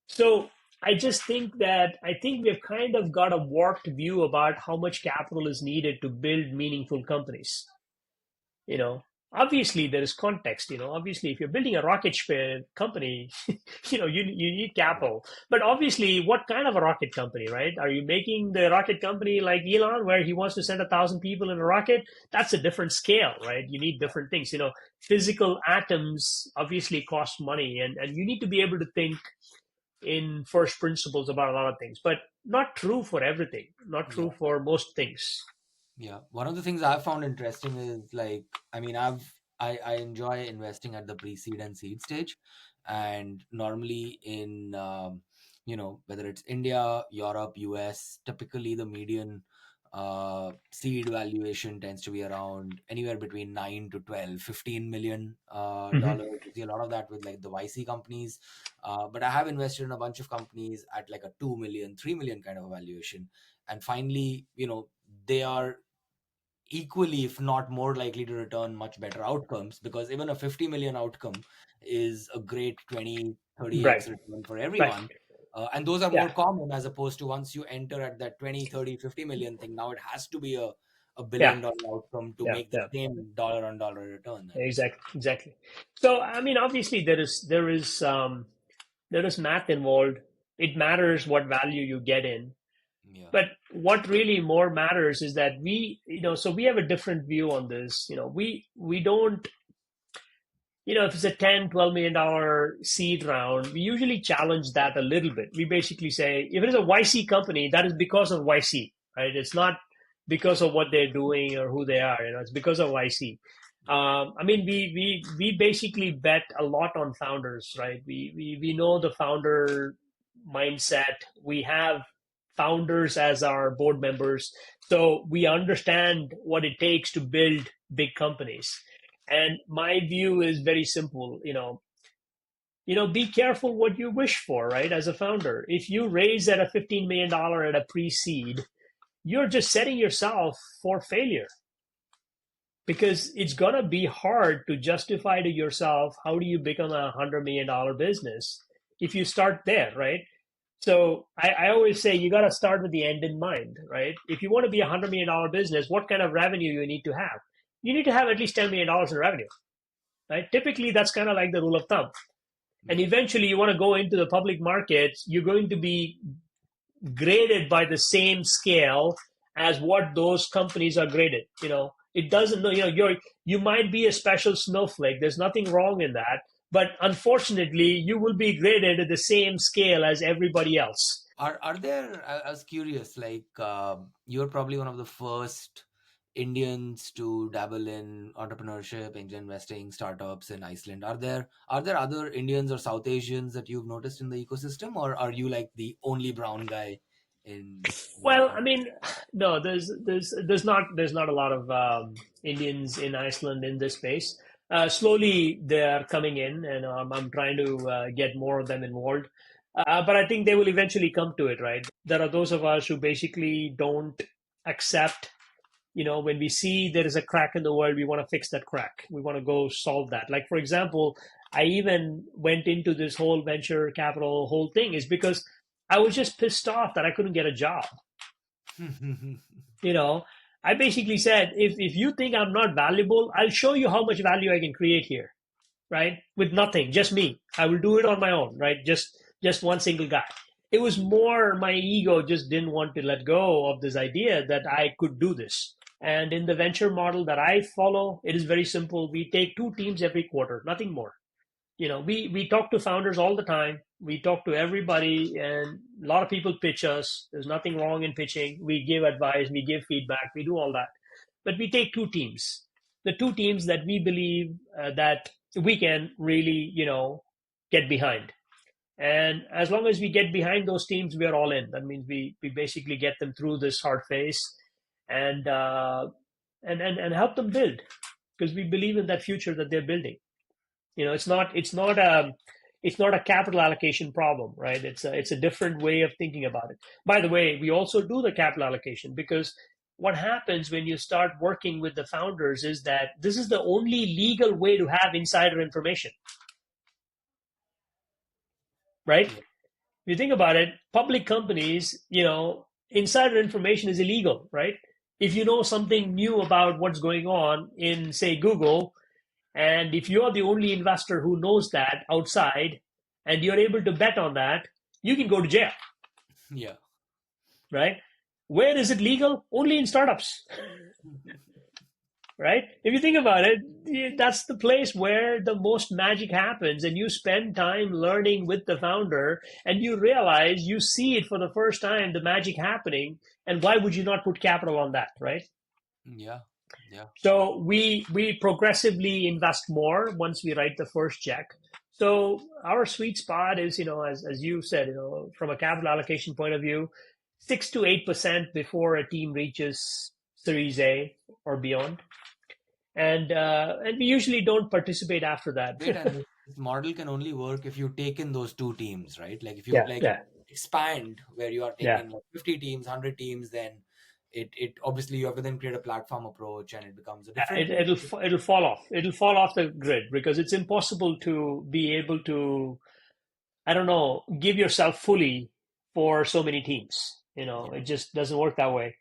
So I just think we've kind of got a warped view about how much capital is needed to build meaningful companies. obviously there is context. Obviously if you're building a rocket ship company, you need Yeah. capital. But obviously, what kind of a rocket company, right? Are you making the rocket company like Elon, where he wants to send 1,000 people in a rocket? That's a different scale, right? You need Yeah. different things. Physical atoms obviously cost money, and you need to be able to think in first principles about a lot of things, but not true for everything, not Yeah. true for most things. Yeah, one of the things I've found interesting is like, I mean, I enjoy investing at the pre-seed and seed stage, and normally in whether it's India, Europe, US, typically the median seed valuation tends to be around anywhere between 9 to 12, 15 million Hmm. dollars. You see a lot of that with like the YC companies, but I have invested in a bunch of companies at like a 2 million, 3 million kind of a valuation, and finally, they are equally, if not more likely to return much better outcomes, because even a 50 million outcome is a great 20, 30x Right, return for right. everyone. And those are Yeah, more common, as opposed to once you enter at that 20, 30, 50 million thing, now it has to be a yeah, billion-dollar outcome to yeah, make the yeah. same dollar on dollar return then. So, Exactly, exactly. So, I mean, obviously, there is math involved. It matters what value you get in, yeah. but what really more matters is that so we have a different view on this. We don't, if it's a 10, $12 million seed round, we usually challenge that a little bit. We basically say, if it is a YC company, that is because of YC, right? It's not because of what they're doing or who they are. It's because of YC. I mean, we basically bet a lot on founders, right? We know the founder mindset. We have founders as our board members, so we understand what it takes to build big companies. And my view is very simple. Be careful what you wish for, right? As a founder, if you raise at a $15 million at a pre-seed, you're just setting yourself for failure, because it's gonna be hard to justify to yourself how do you become $100 million business if you start there, right? So I always say you got to start with the end in mind, right? If you want to be $100 million business, what kind of revenue you need to have? You need to have at least $10 million in revenue, right? Typically, that's kind of like the rule of thumb. And Yeah. eventually, you want to go into the public markets, you're going to be graded by the same scale as what those companies are graded. It doesn't know, you might be a special snowflake. There's nothing wrong in that. But unfortunately, you will be graded at the same scale as everybody else. Are there? I was curious. Like, you're probably one of the first Indians to dabble in entrepreneurship, angel investing, startups in Iceland. Are there other Indians or South Asians that you've noticed in the ecosystem, or are you like the only brown guy in Well, on? I mean, no, there's not a lot of Indians in Iceland in this space. Slowly, they are coming in, and I'm trying to get more of them involved. But I think they will eventually come to it, right? There are those of us who basically don't accept. When we see there is a crack in the world, we want to fix that crack. We want to go solve that. Like, for example, I even went into this whole venture capital whole thing is because I was just pissed off that I couldn't get a job. you know I basically said, if you think I'm not valuable, I'll show you how much value I can create here, right? With nothing, just me. I will do it on my own, right? Just one single guy. It was more my ego just didn't want to let go of this idea that I could do this. And in the venture model that I follow, it is very simple. We take two teams every quarter, nothing more. We talk to founders all the time. We talk to everybody, and a lot of people pitch us. There's nothing wrong in pitching. We give advice, we give feedback, we do all that. But we take two teams, the two teams that we believe that we can really, get behind. And as long as we get behind those teams, we are all in. That means we basically get them through this hard phase, and and help them build, because we believe in that future that they're building. It's not a capital allocation problem, right? It's a different way of thinking about it. By the way, we also do the capital allocation, because what happens when you start working with the founders is that this is the only legal way to have insider information, right? Yeah. If you think about it, public companies, insider information is illegal, right? If you know something new about what's going on in, say, Google, And if you're the only investor who knows that outside and you're able to bet on that, you can go to jail, Yeah. right? Where is it legal? Only in startups, right? If you think about it, that's the place where the most magic happens. And you spend time learning with the founder and you realize you see it for the first time, the magic happening. And why would you not put capital on that, right? Yeah. Yeah. So we progressively invest more once we write the first check. So our sweet spot is, as you said, from a capital allocation point of view, 6 to 8% before a team reaches Series A or beyond, and we usually don't participate after that. Great. And this model can only work if you take in those two teams, right? Like if you Yeah, yeah, expand where you are yeah. taking 50 teams, 100 teams, then it obviously you have to then create a platform approach and it becomes a different It, thing. it'll fall off. It'll fall off the grid because it's impossible to be able to, I don't know, give yourself fully for so many teams. Yeah. It just doesn't work that way.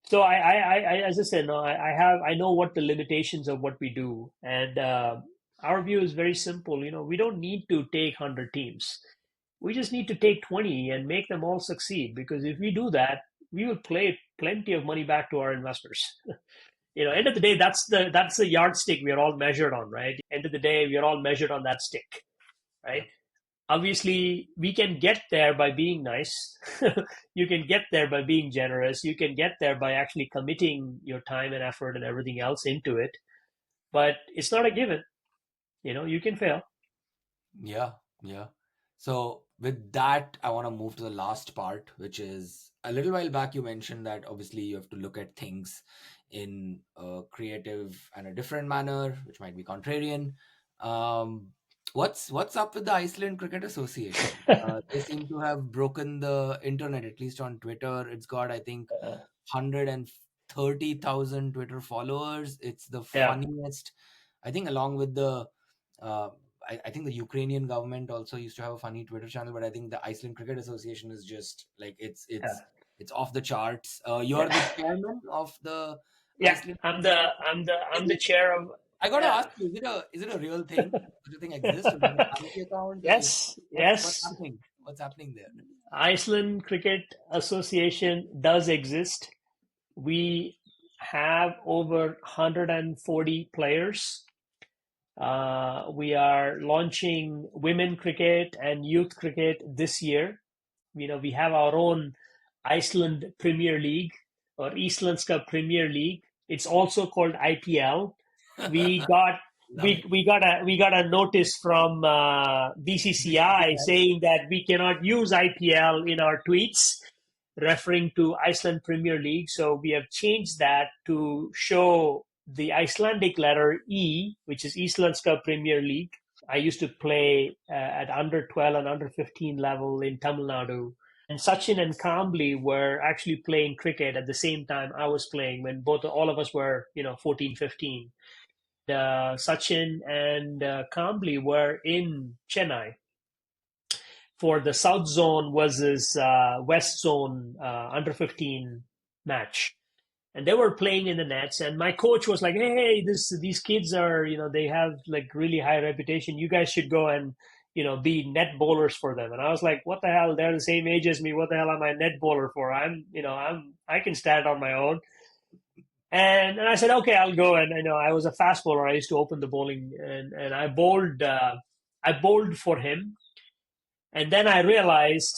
So as I said, no, I know what the limitations of what we do, and our view is very simple. We don't need to take 100 teams. We just need to take 20 and make them all succeed. Because if we do that, we will play plenty of money back to our investors. End of the day, that's the yardstick we are all measured on, right? End of the day, we are all measured on that stick, right? Yeah. Obviously we can get there by being nice. You can get there by being generous. You can get there by actually committing your time and effort and everything else into it, but it's not a given. You can fail. Yeah. Yeah. So with that, I want to move to the last part, which is a little while back you mentioned that obviously you have to look at things in a creative and a different manner, which might be contrarian. Um, what's up with the Iceland Cricket Association? They seem to have broken the internet, at least on Twitter. It's got, I think, 130,000 Twitter followers. It's the Yeah, funniest. I think along with the uh, I think the Ukrainian government also used to have a funny Twitter channel, but I think the Iceland Cricket Association is just like yeah, it's off the charts. You're the yeah. chairman of the Yeah, Iceland i'm Cricket the Association. i'm the Is i'm the it? chair of. I got to Yeah. ask you, is it a real thing? Does the thing exist? Is it a family account? Like, Yes, what's yes. happening? What's happening there? Iceland Cricket Association does exist. We have over 140 players. We are launching women cricket and youth cricket this year. We have our own Iceland Premier League or Íslenska Premier League. It's also called IPL. We got Love we it. we got a notice from BCCI BCCI. saying that we cannot use IPL in our tweets, referring to Iceland Premier League. So we have changed that to show the Icelandic letter E, which is Íslenska Premier League. I used to play at under 12 and under 15 level in Tamil Nadu. And Sachin and Kambli were actually playing cricket at the same time I was playing when all of us were, 14, 15. Sachin and Kambli were in Chennai for the South Zone versus West Zone under 15 match. And they were playing in the nets, and my coach was like, "Hey, these kids are, they have like really high reputation. You guys should go and, be net bowlers for them." And I was like, "What the hell? They're the same age as me. What the hell am I a net bowler for? I can stand on my own." And I said, "Okay, I'll go." And I was a fast bowler. I used to open the bowling, and I bowled for him, and then I realized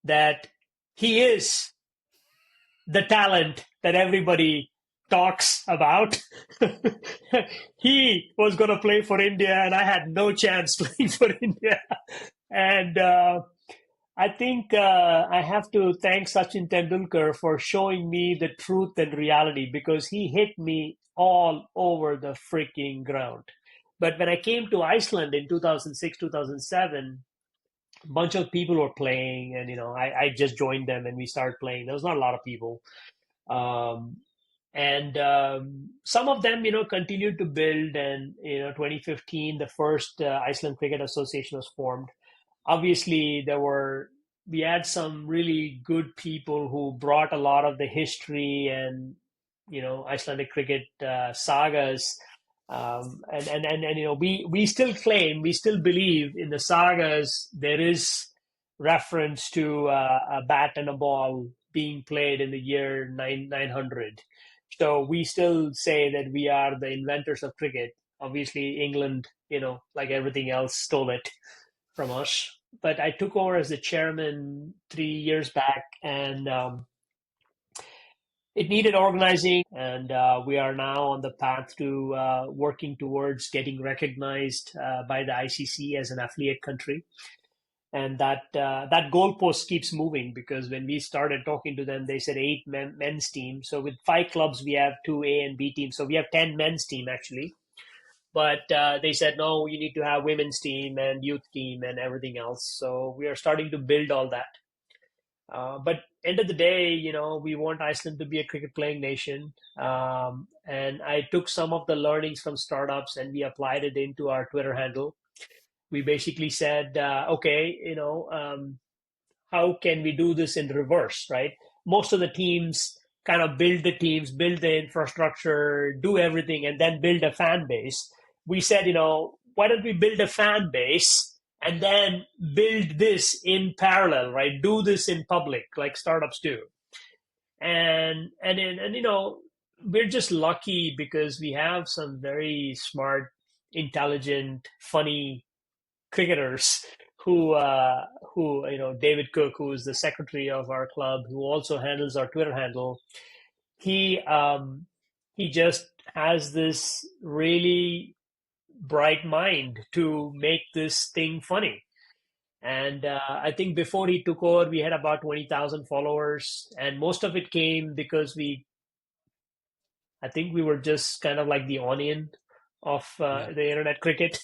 that he is the talent that everybody talks about. He was going to play for India, and I had no chance playing for India. And I think I have to thank Sachin Tendulkar for showing me the truth and reality, because he hit me all over the freaking ground. But when I came to Iceland in 2006, 2007, a bunch of people were playing, and I just joined them and we started playing. There was not a lot of people. Um, and some of them, continued to build. And 2015, the first Iceland Cricket Association was formed. Obviously, we had some really good people who brought a lot of the history and Icelandic cricket sagas And we still claim, we still believe in the sagas. There is reference to a bat and a ball being played in the year 900. So we still say that we are the inventors of cricket. Obviously, England, like everything else, stole it from us. But I took over as the chairman 3 years back, and it needed organizing, and we are now on the path to working towards getting recognized by the ICC as an affiliate country. And that goalpost keeps moving, because when we started talking to them, they said men's team. So with 5 clubs, we have 2 A and B teams. So we have 10 men's team actually. But they said, no, you need to have women's team and youth team and everything else. So we are starting to build all that. But end of the day, we want Iceland to be a cricket playing nation. And I took some of the learnings from startups and we applied it into our Twitter handle. We basically said, okay, how can we do this in reverse, right? Most of the teams kind of build the teams, build the infrastructure, do everything, and then build a fan base. We said, why don't we build a fan base and then build this in parallel, right? Do this in public like startups do. And we're just lucky because we have some very smart, intelligent, funny cricketers who David Cook, who is the secretary of our club, who also handles our Twitter handle. He just has this really bright mind to make this thing funny. And I think before he took over, we had about 20,000 followers, and most of it came because I think we were just kind of like the onion of the internet cricket.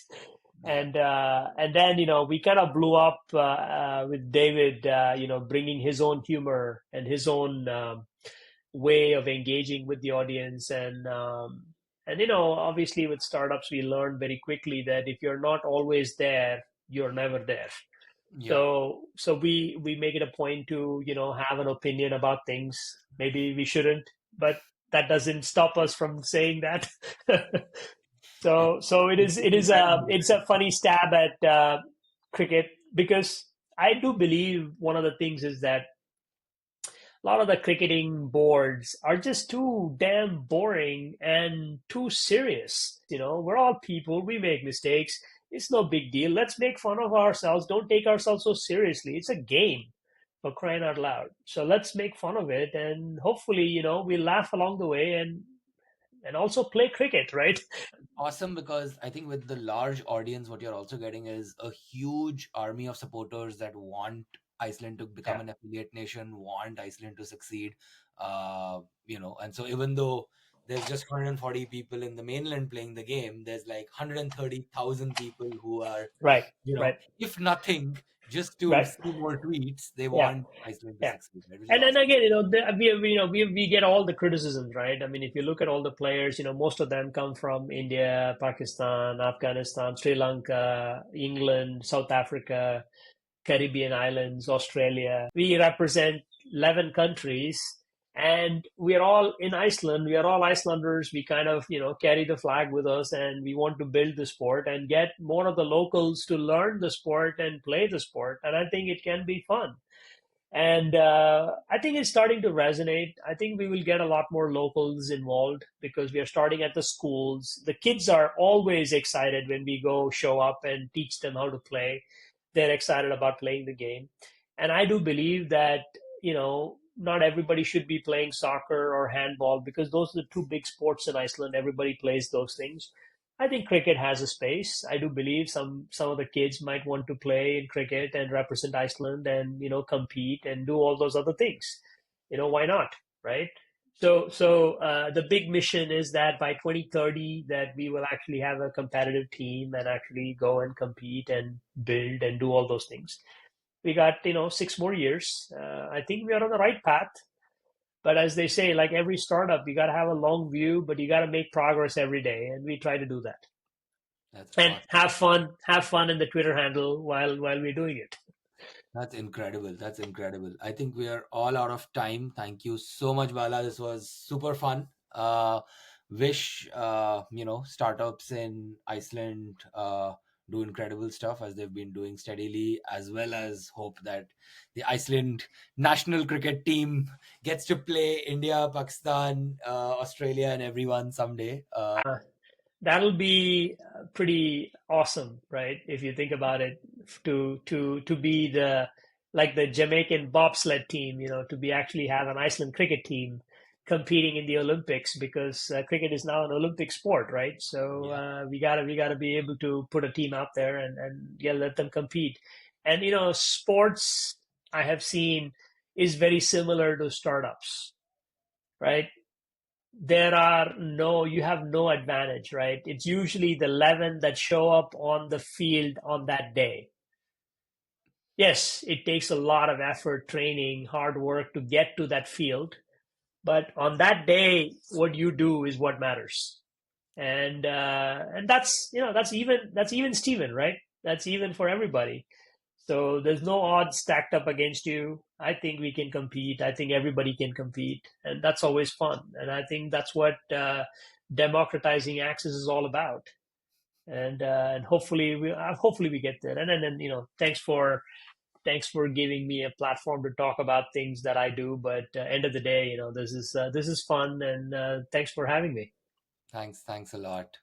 And then we kind of blew up with David, bringing his own humor and his own way of engaging with the audience. And obviously with startups, we learned very quickly that if you're not always there, you're never there. So we make it a point to have an opinion about things. Maybe we shouldn't, but that doesn't stop us from saying that. So it's a funny stab at cricket, because I do believe one of the things is that a lot of the cricketing boards are just too damn boring and too serious. We're all people, we make mistakes. It's no big deal. Let's make fun of ourselves. Don't take ourselves so seriously. It's a game, for crying out loud. So let's make fun of it, and hopefully, we laugh along the way, and also play cricket, right? Awesome, because I think with the large audience, what you're also getting is a huge army of supporters that want Iceland to become an affiliate nation, want Iceland to succeed. And so even though there's just 140 people in the mainland playing the game, there's like 130,000 people who are, Right, right, if nothing, just to right. see more tweets, they Yeah, want Iceland to yeah. succeed. Right? Which is And then awesome. again, we get all the criticisms, right? I mean, if you look at all the players, most of them come from India, Pakistan, Afghanistan, Sri Lanka, England, South Africa, Caribbean islands, Australia. We represent 11 countries, and we are all in Iceland. We are all Icelanders. We kind of, carry the flag with us, and we want to build the sport and get more of the locals to learn the sport and play the sport. And I think it can be fun. And I think it's starting to resonate. I think we will get a lot more locals involved because we are starting at the schools. The kids are always excited when we go show up and teach them how to play. They're excited about playing the game. And I do believe that, not everybody should be playing soccer or handball, because those are the two big sports in Iceland. Everybody plays those things. I think cricket has a space. I do believe some of the kids might want to play in cricket and represent Iceland and compete and do all those other things. Why not, right? So the big mission is that by 2030 that we will actually have a competitive team and actually go and compete and build and do all those things. We got 6 more years. I think we are on the right path. But as they say, like every startup, you got to have a long view, but you got to make progress every day, and we try to do that. That's And awesome. have fun in the Twitter handle while we're doing it. That's incredible. That's incredible. I think we are all out of time. Thank you so much, Bala. This was super fun. wish startups in Iceland do incredible stuff as they've been doing steadily, as well as hope that the Iceland national cricket team gets to play India, Pakistan, Australia, and everyone someday. Uh, that'll be pretty awesome, right? If you think about it, to be the like the Jamaican bobsled team, to be actually have an Iceland cricket team competing in the Olympics, because cricket is now an Olympic sport, right? So Yeah, we gotta be able to put a team out there and yeah, let them compete. And sports I have seen is very similar to startups, right? You have no advantage, right? It's usually the 11 that show up on the field on that day. Yes, it takes a lot of effort, training, hard work to get to that field, but on that day what you do is what matters. And that's even Steven, right? That's even for everybody. So there's no odds stacked up against you. I think we can compete. I think everybody can compete, and that's always fun. And I think that's what democratizing access is all about. And hopefully we get there. And then thanks for giving me a platform to talk about things that I do. But end of the day, this is fun, and thanks for having me. thanks a lot.